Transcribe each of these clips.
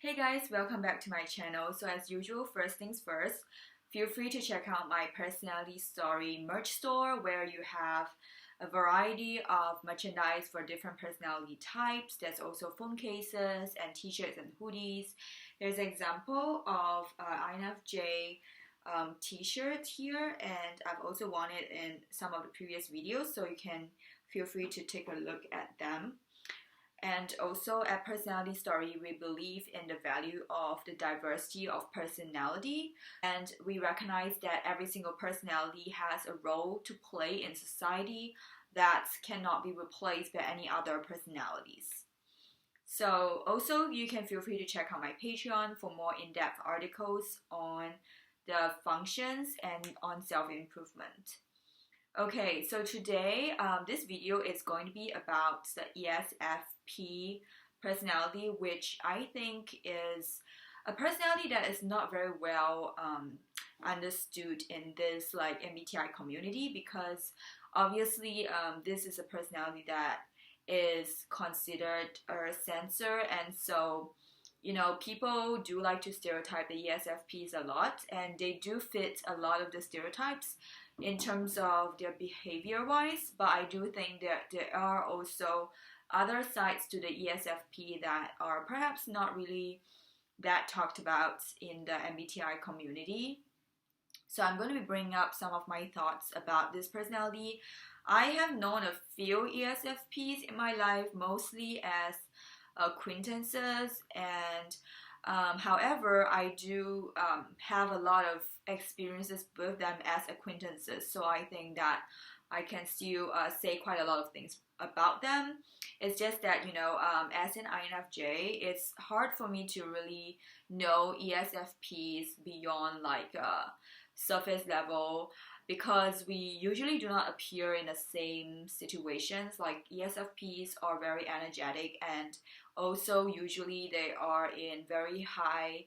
Hey guys, welcome back to my channel. So as usual, first things first, feel free to check out my personality story merch store where you have a variety of merchandise for different personality types. There's also phone cases and t-shirts and hoodies. There's an example of INFJ t-shirt here, and I've also worn it in some of the previous videos, so you can feel free to take a look at them. And also at Personality Story, we believe in the value of the diversity of personality, and we recognize that every single personality has a role to play in society that cannot be replaced by any other personalities. So also you can feel free to check out my Patreon for more in-depth articles on the functions and on self-improvement. Okay, so today this video is going to be about the ESFP personality, which I think is a personality that is not very well understood in this MBTI community, because obviously this is a personality that is considered a sensor, and so people do like to stereotype the ESFPs a lot, and they do fit a lot of the stereotypes in terms of their behavior wise, but I do think that there are also other sides to the ESFP that are perhaps not really that talked about in the MBTI community. So I'm going to be bringing up some of my thoughts about this personality. I have known a few ESFPs in my life, mostly as acquaintances, and however, I do have a lot of experiences with them as acquaintances, so I think that I can still say quite a lot of things about them. It's just that, as an INFJ, it's hard for me to really know ESFPs beyond surface level, because we usually do not appear in the same situations. Like ESFPs are very energetic, and also usually they are in very high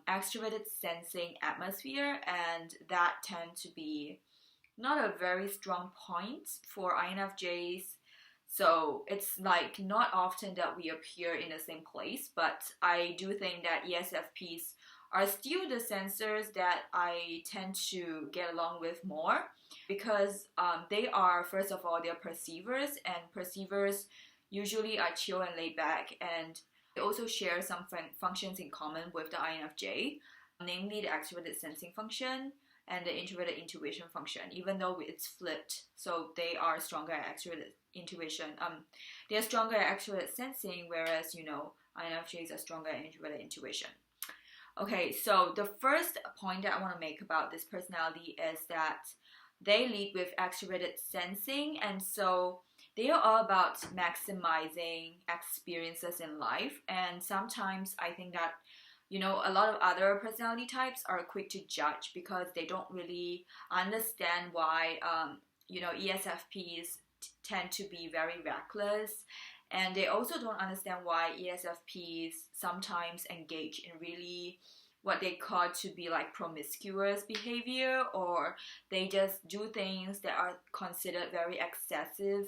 extroverted sensing atmosphere, and that tend to be not a very strong point for INFJs. So it's not often that we appear in the same place, but I do think that ESFPs are still the sensors that I tend to get along with more, because they are, first of all, they're perceivers, and perceivers usually are chill and laid back, and they also share some functions in common with the INFJ, namely the extroverted sensing function and the introverted intuition function, even though it's flipped. So they are stronger at extroverted intuition. They're stronger at extroverted sensing, whereas INFJs are stronger at introverted intuition. Okay, so the first point that I want to make about this personality is that they lead with extroverted sensing, and so they are all about maximizing experiences in life. And sometimes I think that a lot of other personality types are quick to judge because they don't really understand why ESFPs tend to be very reckless, and they also don't understand why ESFPs sometimes engage in really what they call to be promiscuous behavior, or they just do things that are considered very excessive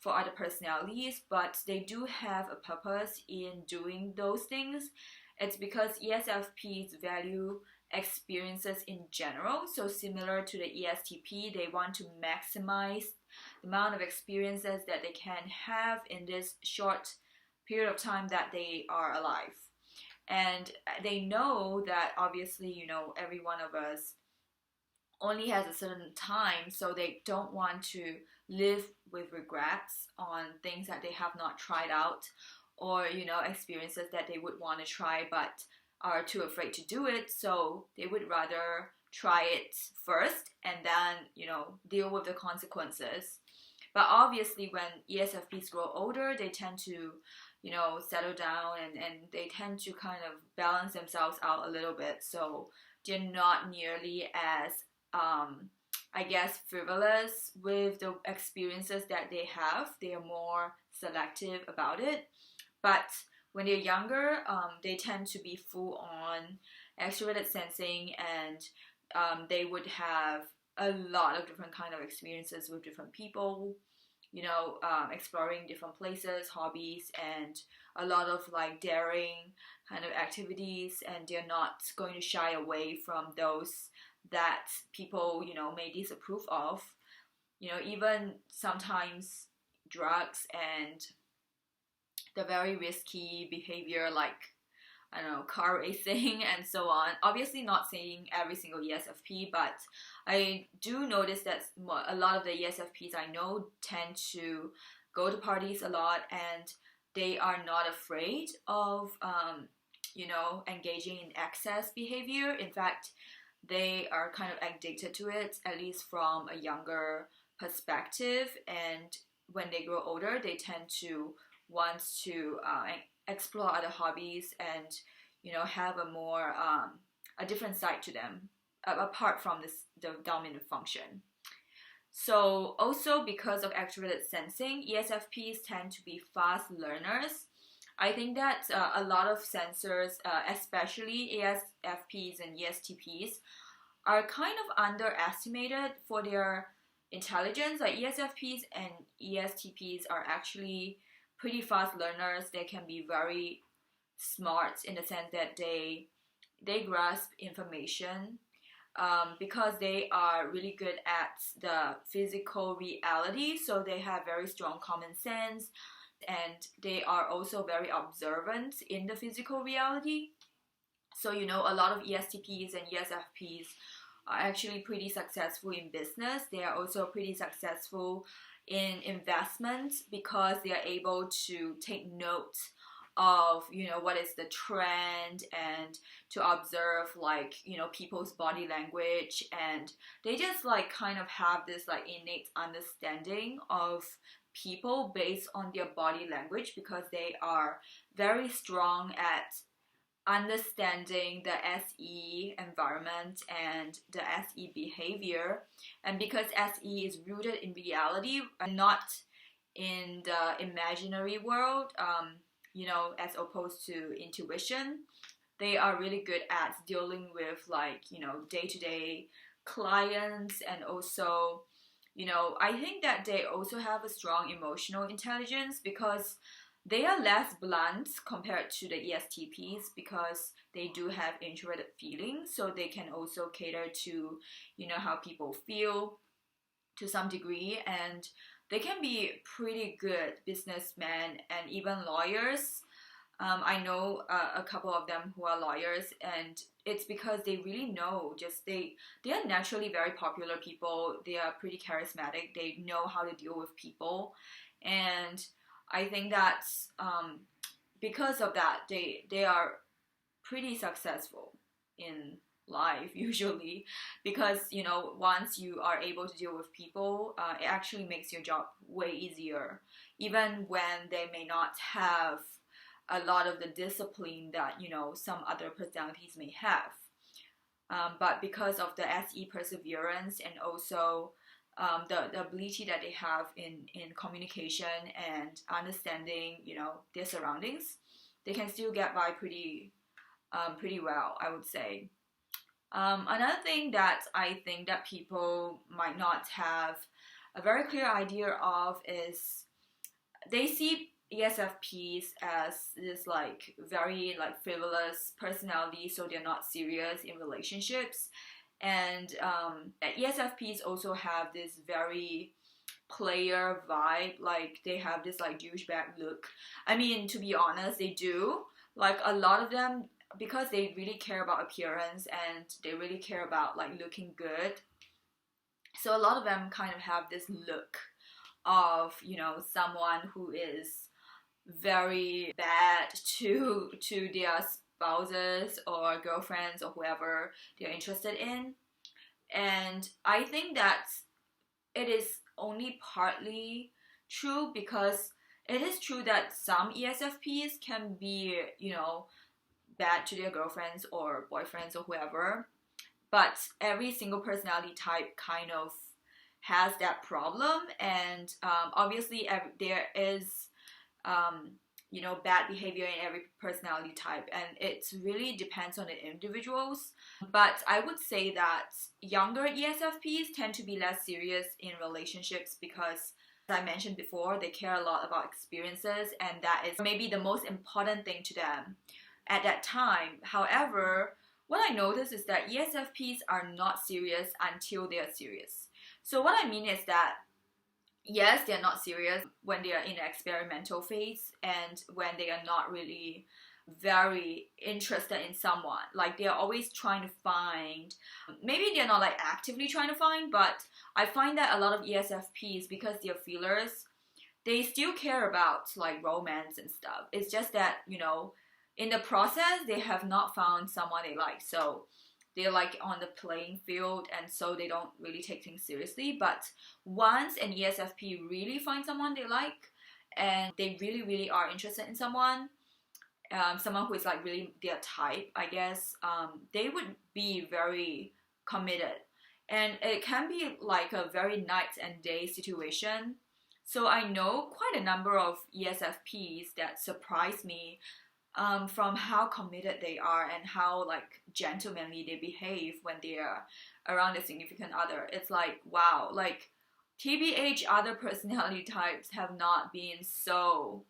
for other personalities, but they do have a purpose in doing those things. It's because ESFPs value experiences in general. So similar to the ESTP, they want to maximize the amount of experiences that they can have in this short period of time that they are alive. And they know that obviously, every one of us only has a certain time, so they don't want to live with regrets on things that they have not tried out, or experiences that they would want to try but are too afraid to do it, so they would rather try it first and then deal with the consequences. But obviously when ESFPs grow older, they tend to settle down, and they tend to kind of balance themselves out a little bit, so they're not nearly as frivolous with the experiences that they have. They are more selective about it. But when they're younger, they tend to be full on extroverted sensing, and they would have a lot of different kind of experiences with different people. exploring different places, hobbies, and a lot of like daring kind of activities, and they're not going to shy away from those that people, may disapprove of. Even sometimes drugs and the very risky behavior like, I don't know, car racing and so on. Obviously not saying every single ESFP, but I do notice that a lot of the ESFPs I know tend to go to parties a lot, and they are not afraid of, engaging in excess behavior. In fact, they are kind of addicted to it, at least from a younger perspective. And when they grow older, they tend to want to explore other hobbies and have a different side to them apart from the dominant function. So also because of extroverted sensing, ESFPs tend to be fast learners. I think that a lot of sensors, especially ESFPs and ESTPs, are kind of underestimated for their intelligence. Like ESFPs and ESTPs are actually pretty fast learners. They can be very smart in the sense that they grasp information because they are really good at the physical reality. So they have very strong common sense, and they are also very observant in the physical reality. So a lot of ESTPs and ESFPs are actually pretty successful in business. They are also pretty successful in investments because they are able to take note of what is the trend, and to observe like people's body language, and they just like kind of have this like innate understanding of people based on their body language, because they are very strong at understanding the SE environment and the SE behavior. And because SE is rooted in reality and not in the imaginary world, as opposed to intuition, they are really good at dealing with like, day-to-day clients. And also, I think that they also have a strong emotional intelligence because they are less blunt compared to the ESTPs, because they do have introverted feelings, so they can also cater to, how people feel to some degree, and they can be pretty good businessmen and even lawyers. I know a couple of them who are lawyers, and it's because they really know they are naturally very popular people. They are pretty charismatic. They know how to deal with people, and I think that because of that, they are pretty successful in life usually, because once you are able to deal with people, it actually makes your job way easier, even when they may not have a lot of the discipline that some other personalities may have. But because of the SE perseverance, and also the ability that they have in communication and understanding their surroundings, they can still get by pretty well, I would say. Another thing that I think that people might not have a very clear idea of is they see ESFPs as this like very like frivolous personality, so they're not serious in relationships. And ESFPs also have this very player vibe, like they have this like douchebag look. I mean, to be honest, they do. Like a lot of them, because they really care about appearance and they really care about like looking good. So a lot of them kind of have this look of someone who is very bad to their spouses or girlfriends or whoever they're interested in. And I think that it is only partly true, because it is true that some ESFPs can be, bad to their girlfriends or boyfriends or whoever, but every single personality type kind of has that problem. And obviously there is bad behavior in every personality type, and it really depends on the individuals. But I would say that younger ESFPs tend to be less serious in relationships because As I mentioned before, they care a lot about experiences, and that is maybe the most important thing to them at that time. However, what I notice is that ESFPs are not serious until they are serious. So what I mean is that yes, they're not serious when they are in the experimental phase and when they are not really very interested in someone. Like they're always trying to find, maybe they're not like actively trying to find, but I find that a lot of ESFPs, because they're feelers, they still care about like romance and stuff. It's just that, you know, in the process, they have not found someone they like. So they're like on the playing field, and so they don't really take things seriously. But once an ESFP really finds someone they like, and they really, really are interested in someone, someone who is like really their type, I guess, they would be very committed. And it can be like a very night and day situation. So I know quite a number of ESFPs that surprise me, from how committed they are and how like gentlemanly they behave when they are around a significant other. It's like, wow, like TBH, other personality types have not been so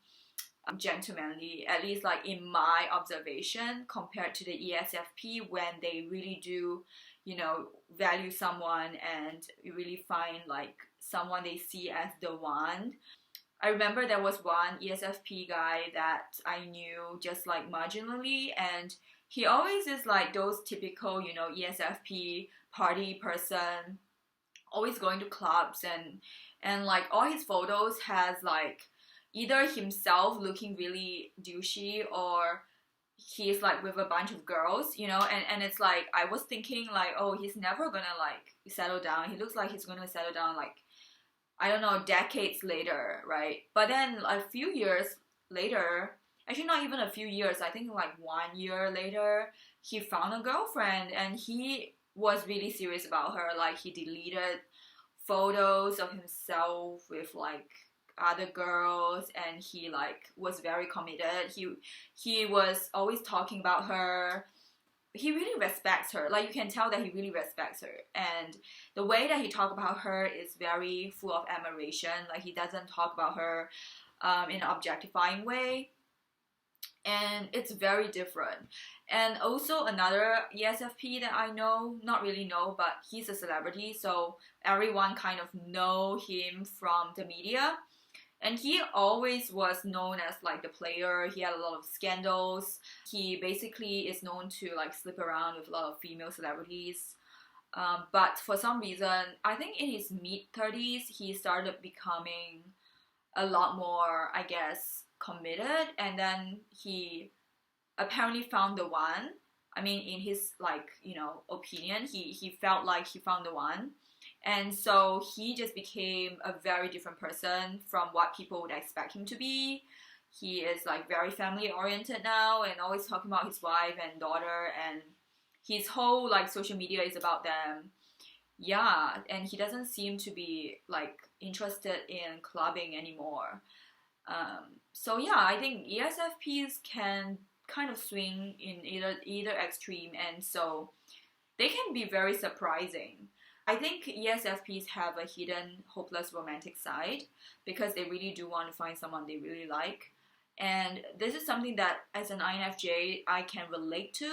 gentlemanly, at least like in my observation, compared to the ESFP, when they really do, you know, value someone and really find like someone they see as the one. I remember there was one ESFP guy that I knew just like marginally, and he always is like those typical, you know, ESFP party person, always going to clubs, and like all his photos has like either himself looking really douchey, or he's like with a bunch of girls, you know, and it's like I was thinking like, oh, he's never gonna like settle down. He looks like he's gonna settle down like, I don't know, decades later, right? But then a few years later, actually not even a few years, I think like 1 year later, he found a girlfriend, and he was really serious about her. Like he deleted photos of himself with like other girls, and he like was very committed. He was always talking about her. He really respects her. Like you can tell that he really respects her, and the way that he talks about her is very full of admiration. Like he doesn't talk about her in an objectifying way, and it's very different. And also another ESFP that I know, not really know, but he's a celebrity, so everyone kind of know him from the media. And he always was known as like the player. He had a lot of scandals. He basically is known to like slip around with a lot of female celebrities. But for some reason, I think in his mid-30s, he started becoming a lot more, I guess, committed. And then he apparently found the one. I mean, in his like, you know, opinion, he felt like he found the one. And so he just became a very different person from what people would expect him to be. He is like very family oriented now, and always talking about his wife and daughter, and his whole like social media is about them. Yeah, and he doesn't seem to be like interested in clubbing anymore. So yeah, I think ESFPs can kind of swing in either extreme, and so they can be very surprising. I think ESFPs have a hidden hopeless romantic side, because they really do want to find someone they really like. And this is something that as an INFJ I can relate to.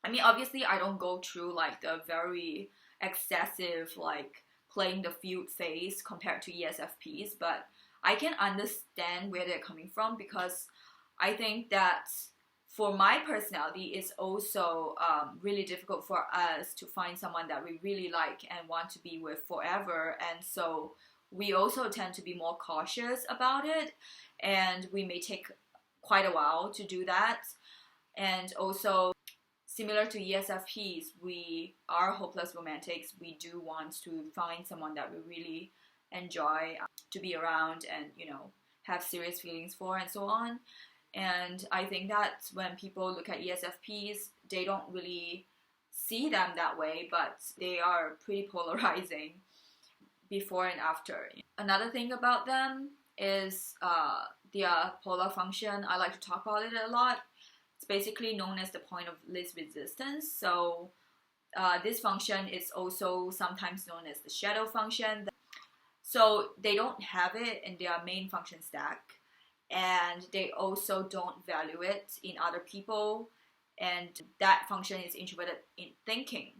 I mean, obviously I don't go through like the very excessive like playing the field phase compared to ESFPs, but I can understand where they're coming from, because I think that for my personality, it's also really difficult for us to find someone that we really like and want to be with forever. And so we also tend to be more cautious about it, and we may take quite a while to do that. And also, similar to ESFPs, we are hopeless romantics. We do want to find someone that we really enjoy to be around and, you know, have serious feelings for, and so on. And I think that when people look at ESFPs, they don't really see them that way, but they are pretty polarizing before and after. Another thing about them is their polar function. I like to talk about it a lot. It's basically known as the point of least resistance. So this function is also sometimes known as the shadow function. So they don't have it in their main function stack, and they also don't value it in other people, and that function is introverted in thinking.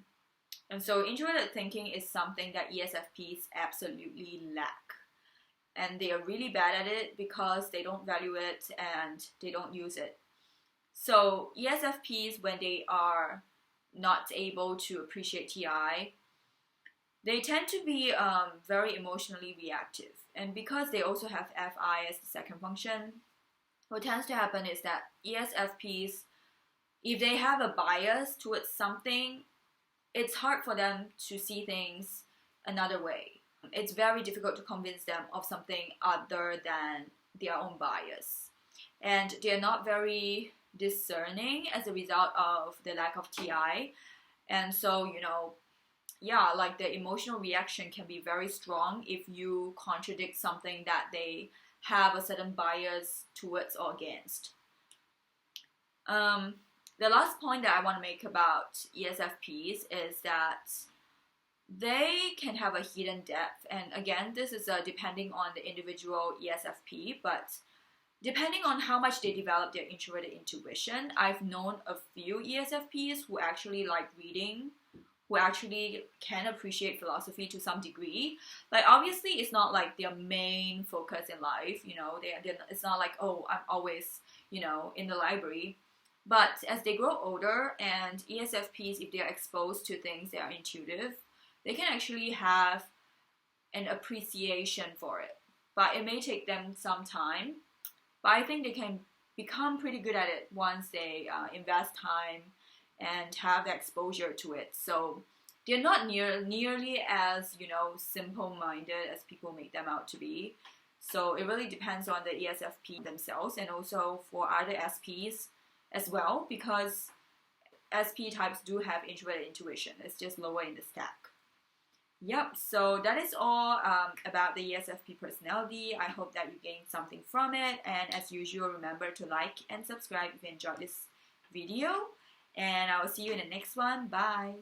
And so introverted thinking is something that ESFPs absolutely lack. And they are really bad at it because they don't value it and they don't use it. So ESFPs, when they are not able to appreciate TI, they tend to be very emotionally reactive. And because they also have FI as the second function, what tends to happen is that ESFPs, if they have a bias towards something, it's hard for them to see things another way. It's very difficult to convince them of something other than their own bias. And they're not very discerning as a result of the lack of TI. And so, like the emotional reaction can be very strong if you contradict something that they have a certain bias towards or against. The last point that I want to make about ESFPs is that they can have a hidden depth. And again, this is depending on the individual ESFP, but depending on how much they develop their introverted intuition, I've known a few ESFPs who actually like reading, who actually can appreciate philosophy to some degree. Like, obviously, it's not like their main focus in life, it's not like, oh, I'm always, in the library. But as they grow older, and ESFPs, if they are exposed to things that are intuitive, they can actually have an appreciation for it. But it may take them some time. But I think they can become pretty good at it once they invest time and have the exposure to it. So they're not nearly as, simple-minded as people make them out to be. So it really depends on the ESFP themselves, and also for other SPs as well, because SP types do have introverted intuition. It's just lower in the stack. Yep, so that is all about the ESFP personality. I hope that you gained something from it. And as usual, remember to like and subscribe if you enjoyed this video. And I will see you in the next one. Bye.